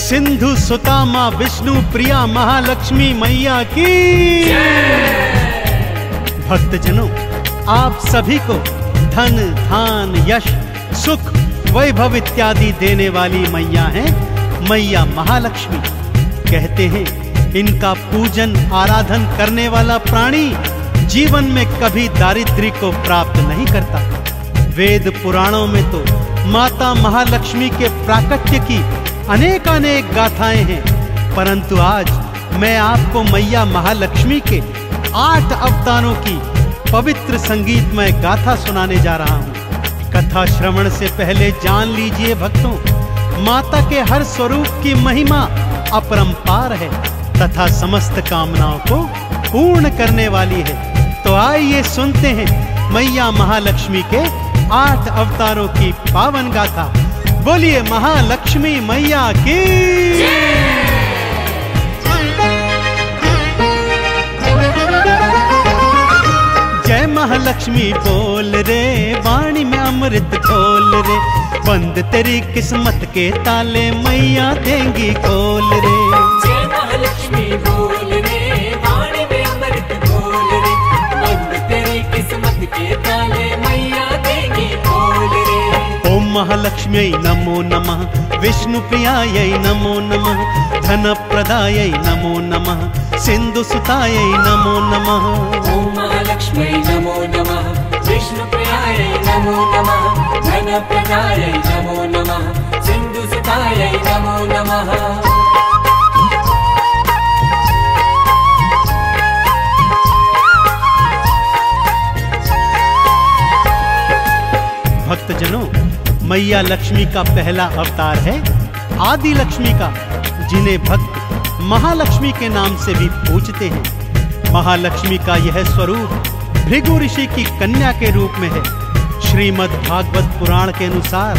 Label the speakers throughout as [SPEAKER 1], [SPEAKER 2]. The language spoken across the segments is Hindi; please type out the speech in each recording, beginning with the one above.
[SPEAKER 1] सिंधु सुता माँ विष्णु प्रिया महालक्ष्मी मैया की। भक्तजनों, आप सभी को धन धान यश सुख वैभव इत्यादि देने वाली मैया है मैया महालक्ष्मी। कहते हैं इनका पूजन आराधन करने वाला प्राणी जीवन में कभी दारिद्र्य को प्राप्त नहीं करता। वेद पुराणों में तो माता महालक्ष्मी के प्राकट्य की अनेकानेक गाथाएं हैं, परंतु आज मैं आपको मैया महालक्ष्मी के 8 अवतारों की पवित्र संगीतमय गाथा सुनाने जा रहा हूँ। कथा श्रवण से पहले जान लीजिए भक्तों, माता के हर स्वरूप की महिमा अपरंपार है तथा समस्त कामनाओं को पूर्ण करने वाली है। तो आइए सुनते हैं मैया महालक्ष्मी के 8 अवतारों की पावन गाथा। बोलिए महालक्ष्मी मैया की। जय महालक्ष्मी बोल रे, वाणी में अमृत घोल रे, बंद तेरी किस्मत के ताले मैया देंगी खोल रे।
[SPEAKER 2] जय महालक्ष्मी बोल रे, वाणी में अमृत घोल रे, बंद तेरी किस्मत के ताले मैया देंगी खोल रे।
[SPEAKER 1] ओम महालक्ष्म्यै नमो नमः, विष्णु प्रियायै नमो नमः, धन प्रदायै नमो नमः, सिंधु सुतायै नमो नमः।
[SPEAKER 2] ओम महालक्ष्म्यै नमो नमः, विष्णु प्रियायै नमो नमः, धन प्रदायै नमो नमः, सिंधु सुतायै नमो नमः।
[SPEAKER 1] भक्तजनों, मैया लक्ष्मी का पहला अवतार है आदि लक्ष्मी का, जिन्हें भक्त महालक्ष्मी के नाम से भी पूजते हैं। महालक्ष्मी का यह स्वरूप भृगु ऋषि की कन्या के रूप में है। श्रीमद् भागवत पुराण के अनुसार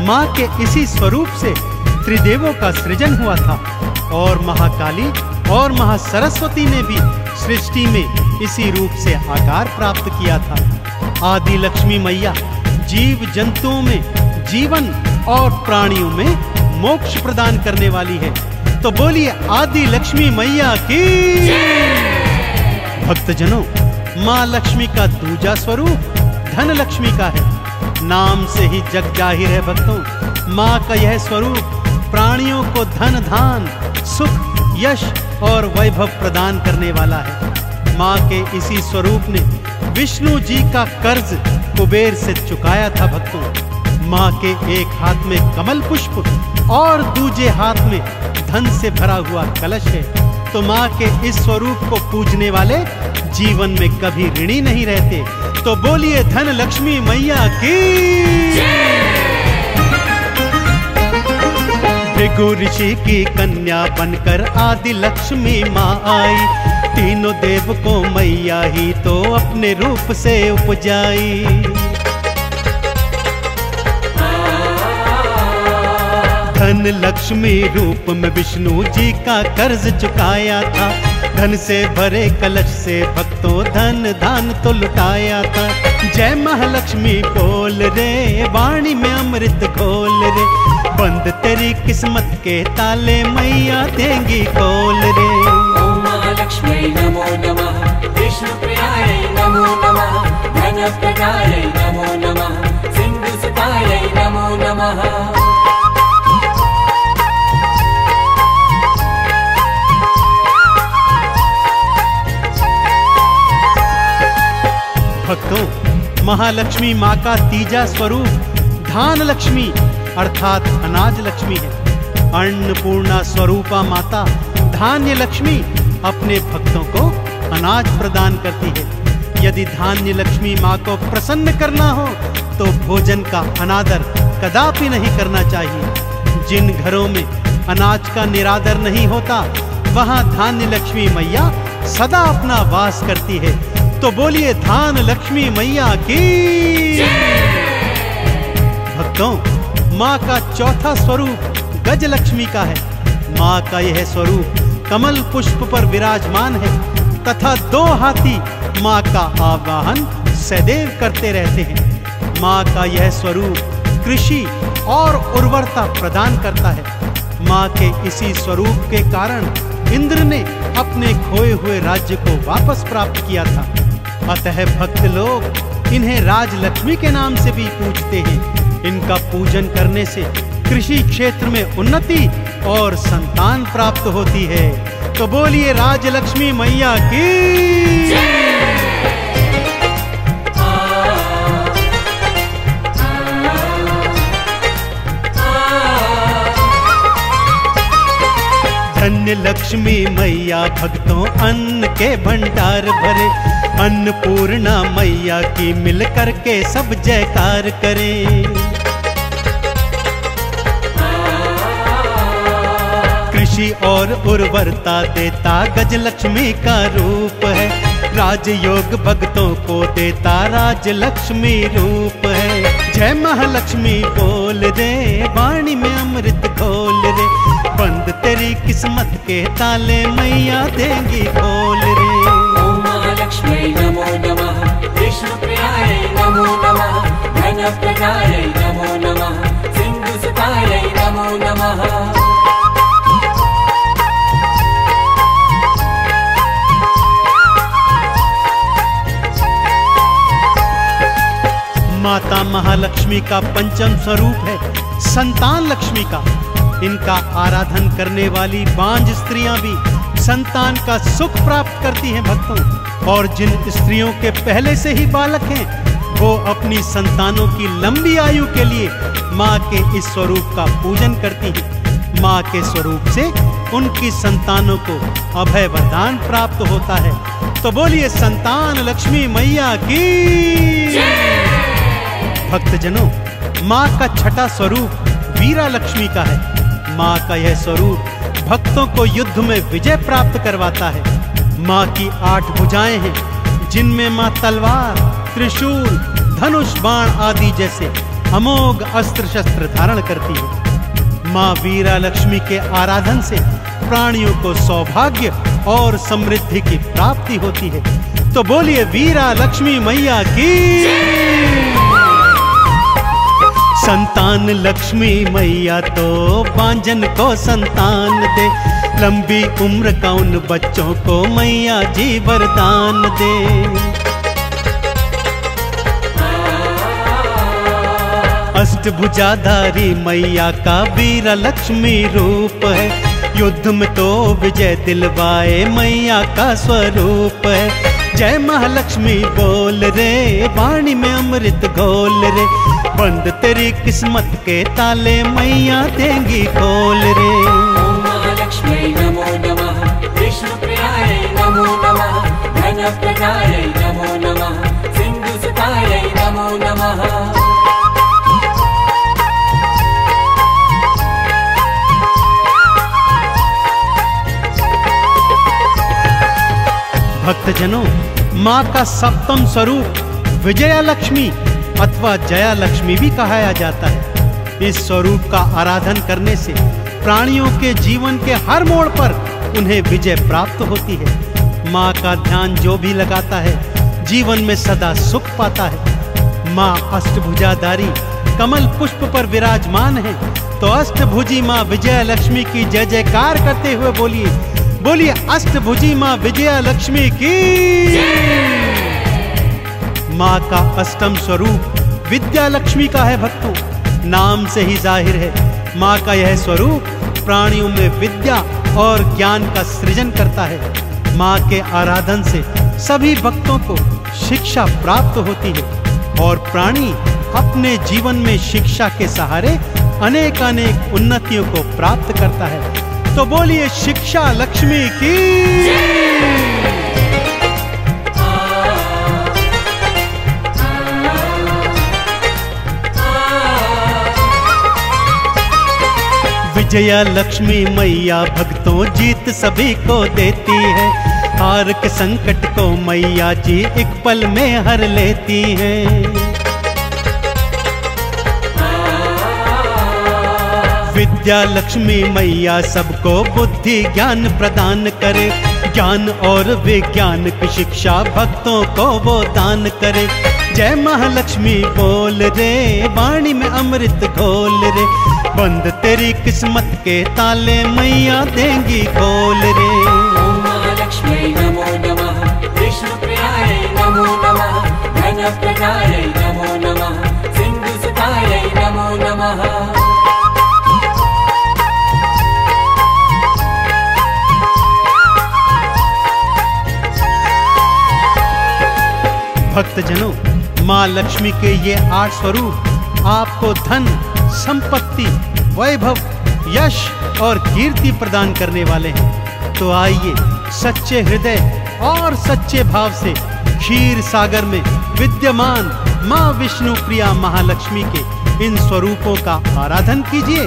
[SPEAKER 1] माँ के इसी स्वरूप से त्रिदेवों का सृजन हुआ था और महाकाली और महासरस्वती ने भी सृष्टि में इसी रूप से आकार प्राप्त किया था। आदि लक्ष्मी मैया जीव जंतुओं में जीवन और प्राणियों में मोक्ष प्रदान करने वाली है। तो बोलिए आदि लक्ष्मी मैया की। भक्तजनों, माँ लक्ष्मी का दूजा स्वरूप धन लक्ष्मी का है। नाम से ही जग जाहिर है भक्तों, माँ का यह स्वरूप प्राणियों को धन धान सुख यश और वैभव प्रदान करने वाला है। माँ के इसी स्वरूप ने विष्णु जी का कर्ज कुबेर से चुकाया था भक्तों। माँ के एक हाथ में कमल पुष्प और दूजे हाथ में धन से भरा हुआ कलश है। तो माँ के इस स्वरूप को पूजने वाले जीवन में कभी ऋणी नहीं रहते। तो बोलिए धन लक्ष्मी मैया की। भृगु ऋषि की कन्या बनकर आदि लक्ष्मी माँ आई, तीनों देव को मैया ही तो अपने रूप से उपजाई। धन लक्ष्मी रूप में विष्णु जी का कर्ज चुकाया था, धन से भरे कलश से भक्तों धन दान तो लुटाया था। जय महालक्ष्मी बोल रे, वाणी में अमृत घोल रे, बंद तेरी किस्मत के ताले मैया देंगी खोल रे।
[SPEAKER 2] ओम महालक्ष्मी नमो नमः, विष्णु प्रियायै नमो नमः, धन प्रदायै नमो नमः, सिंधु सुतायै नमो नमः।
[SPEAKER 1] भक्तों, महालक्ष्मी माँ का तीजा स्वरूप धान लक्ष्मी अर्थात अनाज लक्ष्मी है। अन्नपूर्णा स्वरूपा माता धान्य लक्ष्मी अपने भक्तों को अनाज प्रदान करती है। यदि धान्य लक्ष्मी माँ को प्रसन्न करना हो तो भोजन का अनादर कदापि नहीं करना चाहिए। जिन घरों में अनाज का निरादर नहीं होता, वहाँ धान्य लक्ष्मी मैया सदा अपना वास करती है। तो बोलिए धान लक्ष्मी मैया की। भक्तों, माँ का चौथा स्वरूप गज लक्ष्मी का है। माँ का यह स्वरूप कमल पुष्प पर विराजमान है तथा 2 हाथी माँ का आवाहन सदैव करते रहते हैं। माँ का यह स्वरूप कृषि और उर्वरता प्रदान करता है। माँ के इसी स्वरूप के कारण इंद्र ने अपने खोए हुए राज्य को वापस प्राप्त किया था। अतः भक्त लोग इन्हें राजलक्ष्मी के नाम से भी पूजते हैं। इनका पूजन करने से कृषि क्षेत्र में उन्नति और संतान प्राप्त होती है। तो बोलिए राजलक्ष्मी मैया की। धन्य लक्ष्मी मैया भक्तों अन्न के भंडार भरे। अन्नपूर्णा मैया की मिल करके सब जयकार करें। कृषि और उर्वरता देता गजलक्ष्मी का रूप है। राजयोग भक्तों को देता राजलक्ष्मी रूप है। जय महालक्ष्मी बोल रे, वाणी में अमृत घोल रे। बंद तेरी किस्मत के ताले मैया देंगी खोल रे।
[SPEAKER 2] ओम महालक्ष्मी नमो नमः, विष्णु प्रियाय नमो नमः, धन प्रदाय नमो नमः, सिंधु सुताय नमो नमः।
[SPEAKER 1] माता महालक्ष्मी का पंचम स्वरूप है संतान लक्ष्मी का। इनका आराधन करने वाली बांझ स्त्रियां भी संतान का सुख प्राप्त करती हैं भक्तों। और जिन स्त्रियों के पहले से ही बालक हैं वो अपनी संतानों की लंबी आयु के लिए माँ के इस स्वरूप का पूजन करती हैं। माँ के स्वरूप से उनकी संतानों को अभय वरदान प्राप्त होता है। तो बोलिए संतान लक्ष्मी मैया की। भक्तजनों, माँ का छठा स्वरूप वीरा लक्ष्मी का है। माँ का यह स्वरूप भक्तों को युद्ध में विजय प्राप्त करवाता है। माँ की 8 भुजाएं हैं जिनमें माँ तलवार, त्रिशूल, धनुष, बाण आदि जैसे अमोघ अस्त्र शस्त्र धारण करती है। माँ वीरा लक्ष्मी के आराधन से प्राणियों को सौभाग्य और समृद्धि की प्राप्ति होती है। तो बोलिए वीरा लक्ष्मी मैया की। संतान लक्ष्मी मैया तो बांझन को संतान दे। लंबी उम्र का उन बच्चों को मैया जी वरदान दे। अष्टभुजाधारी मैया का वीरा लक्ष्मी रूप है। युद्ध में तो विजय दिलवाए मैया का स्वरूप है। जय महालक्ष्मी बोल रे, वाणी में अमृत घोल रे। बंद तेरी किस्मत के ताले मैया देंगी खोल रे।
[SPEAKER 2] ओम महालक्ष्मी नमो नमः, विष्णु प्रियाय नमो नमः, धन प्रदाय नमो नमः, सिंधु सुताय नमो नमः।
[SPEAKER 1] भक्तजनों, माँ का सप्तम स्वरूप विजया लक्ष्मी अथवा जया लक्ष्मी भी कहा जाता है। इस स्वरूप का आराधन करने से प्राणियों के जीवन के हर मोड़ पर उन्हें विजय प्राप्त होती है। माँ का ध्यान जो भी लगाता है जीवन में सदा सुख पाता है। माँ अष्टभुजाधारी कमल पुष्प पर विराजमान है। तो अष्टभुजी माँ विजया लक्ष्मी की जय जयकार करते हुए बोलिए, बोलिए अष्टभुजी माँ विजया लक्ष्मी की। माँ का अष्टम स्वरूप विद्या लक्ष्मी का है भक्तों। नाम से ही जाहिर है माँ का यह स्वरूप प्राणियों में विद्या और ज्ञान का सृजन करता है। माँ के आराधन से सभी भक्तों को शिक्षा प्राप्त होती है और प्राणी अपने जीवन में शिक्षा के सहारे अनेक अनेक उन्नतियों को प्राप्त करता है। तो बोलिए शिक्षा लक्ष्मी की। विजया लक्ष्मी मैया भक्तों जीत सभी को देती है। हार के संकट को मैया जी एक पल में हर लेती हैं। विद्या लक्ष्मी मैया सबको बुद्धि ज्ञान प्रदान करे, ज्ञान और विज्ञान की शिक्षा भक्तों को वो दान करे। जय महालक्ष्मी बोल रे, वाणी में अमृत घोल रे, बंद तेरी किस्मत के ताले मैया देंगी खोल रे।
[SPEAKER 2] ओम महालक्ष्मी नमो नमः, विष्णु प्रियाय नमो नमः, धन प्रदाय नमो नमः, सिंधु सुताय नमो नमः।
[SPEAKER 1] भक्तजनों, माँ लक्ष्मी के ये 8 स्वरूप आपको धन, संपत्ति, वैभव, यश और कीर्ति प्रदान करने वाले हैं। तो आइए सच्चे हृदय और सच्चे भाव से क्षीर सागर में विद्यमान माँ विष्णु प्रिया महालक्ष्मी के इन स्वरूपों का आराधन कीजिए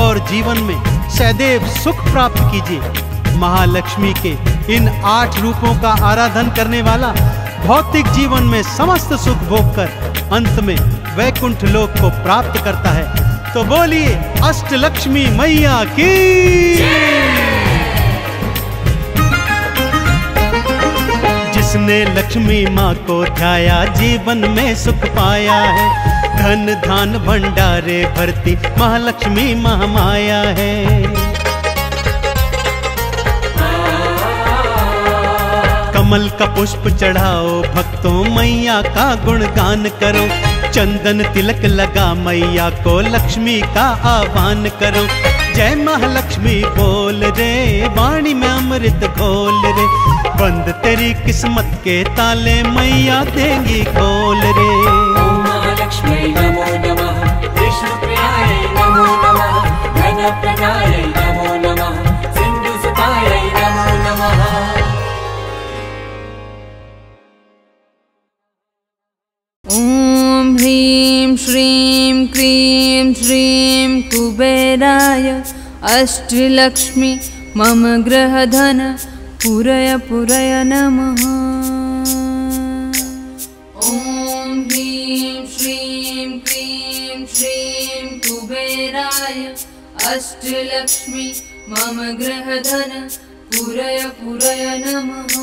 [SPEAKER 1] और जीवन में सदैव सुख प्राप्त कीजिए। महालक्ष्मी के इन 8 रूपों का आराधन करने वाला भौतिक जीवन में समस्त सुख भोग कर अंत में वैकुंठ लोक को प्राप्त करता है। तो बोलिए अष्टलक्ष्मी मैया की। जिसने लक्ष्मी माँ को ध्याया जीवन में सुख पाया है, धन धान भंडारे भरती महालक्ष्मी महामाया है। कमल का पुष्प चढ़ाओ भक्तों, मैया का गुणगान करो, चंदन तिलक लगा मैया को लक्ष्मी का आह्वान करो। जय महालक्ष्मी बोल रे, वाणी में अमृत घोल रे, बंद तेरी किस्मत के ताले मैया देंगी खोल रे।
[SPEAKER 2] ओम महालक्ष्मी नमो नमः, विष्णु प्रियाय नमो नमः, धन प्रदाय नमो नमः, सिंधु सुताय नमो नमः।
[SPEAKER 3] ॐ ह्रीं श्रीं क्रीं श्रीं कुबेराय अष्टलक्ष्मी मम गृहधन पुरय पुरय नमः। ॐ ह्रीं श्रीं क्रीं श्रीं कुबेराय अष्टलक्ष्मी मम गृहधन पुरय पुरय नमः।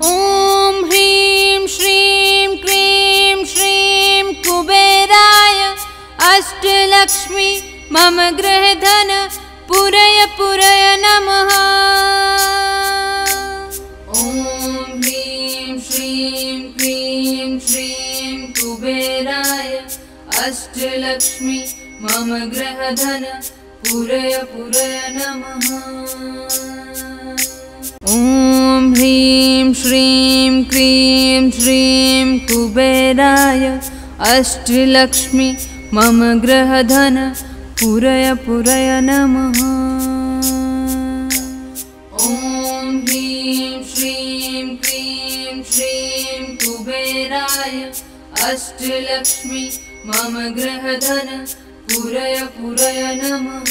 [SPEAKER 3] ॐ ह्रीं श्रीं क्रीं श्रीं कुबेराय अष्टलक्ष्मी मम गृहधन पुरय पुरय नमः। ॐ ह्रीं श्रीं क्रीं श्रीं कुबेराय अष्टलक्ष्मी मम गृहधन पुरय पुरय नमः। ॐ ह्रीं श्रीं क्रीं श्रीं कुबेराय अष्टलक्ष्मी मम गृहधन पुरय पुरय नमः। ॐ ह्रीं श्रीं क्रीं श्रीं कुबेराय अष्टलक्ष्मी मम गृहधन पुरय पुरय नमः।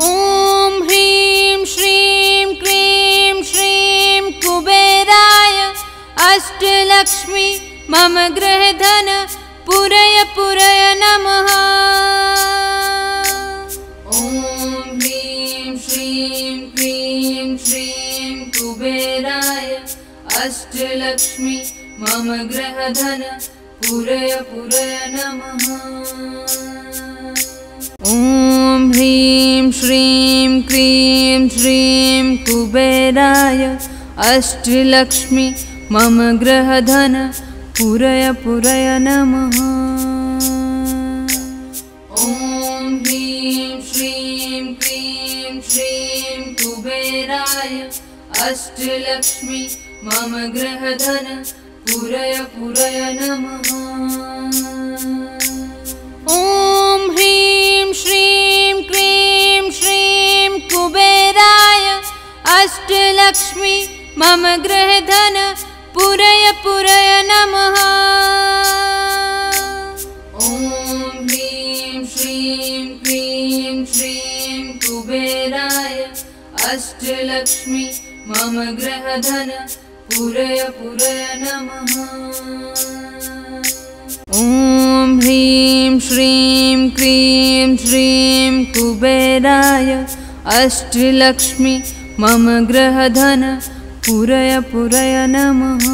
[SPEAKER 3] ॐ ह्रीं श्रीं क्रीं श्रीं कुबेराय अष्टलक्ष्मी मम गृहधन पुरय पुरय नमः। ॐ ह्रीं श्रीं क्रीं श्रीं कुबेराय अष्टलक्ष्मी मम गृहधन पुरय पुरय नमः। ॐ ह्रीं श्रीं क्रीं श्रीं कुबेराय अष्टलक्ष्मी मम गृहधन पुरय पुरय नमः। ॐ ह्रीं श्रीं क्रीं श्रीं कुबेराय अष्टलक्ष्मी मम गृहधन पुरय पुरय नमः। ॐ ह्रीं श्रीं क्रीं श्रीं कुबेराय अष्टलक्ष्मी मम गृहधन पुरय पुरय नमः। ॐ ह्रीं श्रीं क्रीं श्रीं कुबेराय अष्टलक्ष्मी मम गृहधन पुरय पुरय नमः। ॐ ह्रीं श्रीं क्रीं श्रीं कुबेराय अष्टलक्ष्मी मम गृहधन पूरय पूरय नमः।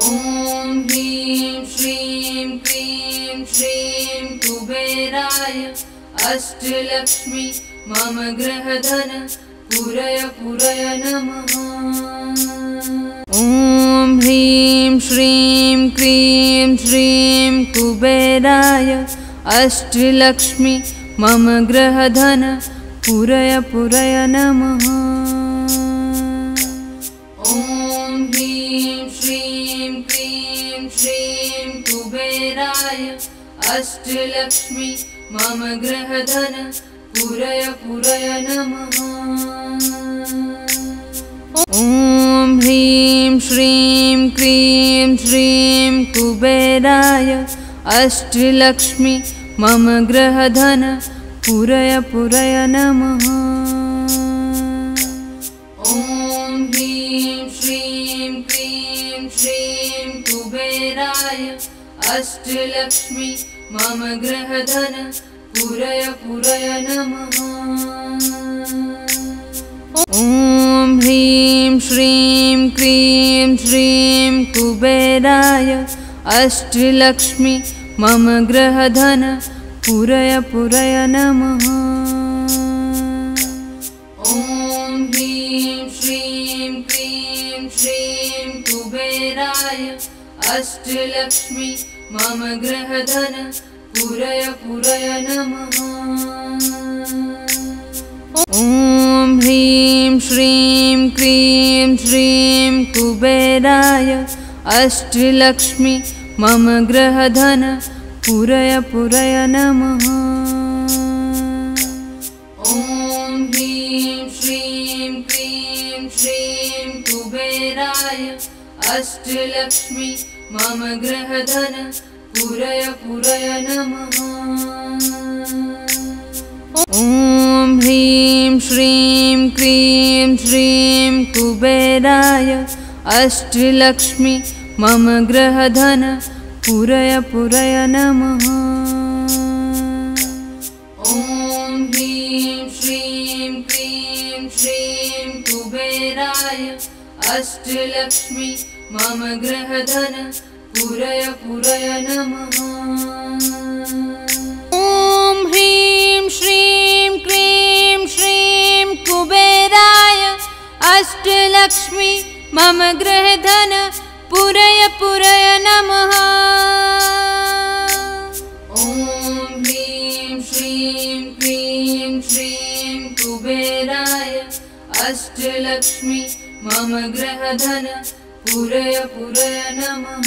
[SPEAKER 3] ॐ ह्रीं श्रीं क्रीं श्रीं कुबेराय अष्टलक्ष्मी मम गृहधन पूरय पूरय नमः। ॐ ह्रीं श्रीं क्रीं श्रीं कुबेराय अष्टलक्ष्मी मम गृहधन पूरय पूरय नमः। ॐ ह्रीं श्रीं क्रीं श्रीं कुबेराय अष्टलक्ष्मी मम गृहधन पूरय पूरय नमः। ॐ ह्रीं श्रीं क्रीं श्रीं कुबेराय अष्टलक्ष्मी मम गृहधन पूरय पूरय नमः। ॐ ह्रीं श्रीं क्रीं श्रीं कुबेराय अष्टलक्ष्मी मम गृहधन पूरय पूरय नमः। ॐ ह्रीं श्रीं क्रीं श्रीं कुबेराय अष्टलक्ष्मी मम गृहधन पूरय पूरय नमः। ॐ ह्रीं श्रीं क्रीं श्रीं कुबेराय अष्टलक्ष्मी मम गृहधन पूरय पूरय नमः। ॐ ह्रीं श्रीं क्रीं श्रीं कुबेराय अष्टलक्ष्मी मम गृहधन पूरय पूरय नमः। ॐ ह्रीं श्रीं क्रीं श्रीं कुबेराय अष्टलक्ष्मी मम गृहधन पूरय पूरय नमः। ॐ ह्रीं श्रीं क्रीं श्रीं कुबेराय अष्टलक्ष्मी मम गृहधन पूरय पूरय नमः। ॐ ह्रीं श्रीं क्रीं श्रीं कुबेराय अष्टलक्ष्मी मम गृहधन पूरय पूरय नमः। ॐ ह्रीं श्रीं क्रीं श्रीं कुबेराय अष्टलक्ष्मी मम गृहधन पूरय पूरय नमः। ॐ ह्रीं श्रीं क्रीं श्रीं कुबेराय अष्टलक्ष्मी मम गृहधन पूरय पूरय नमः।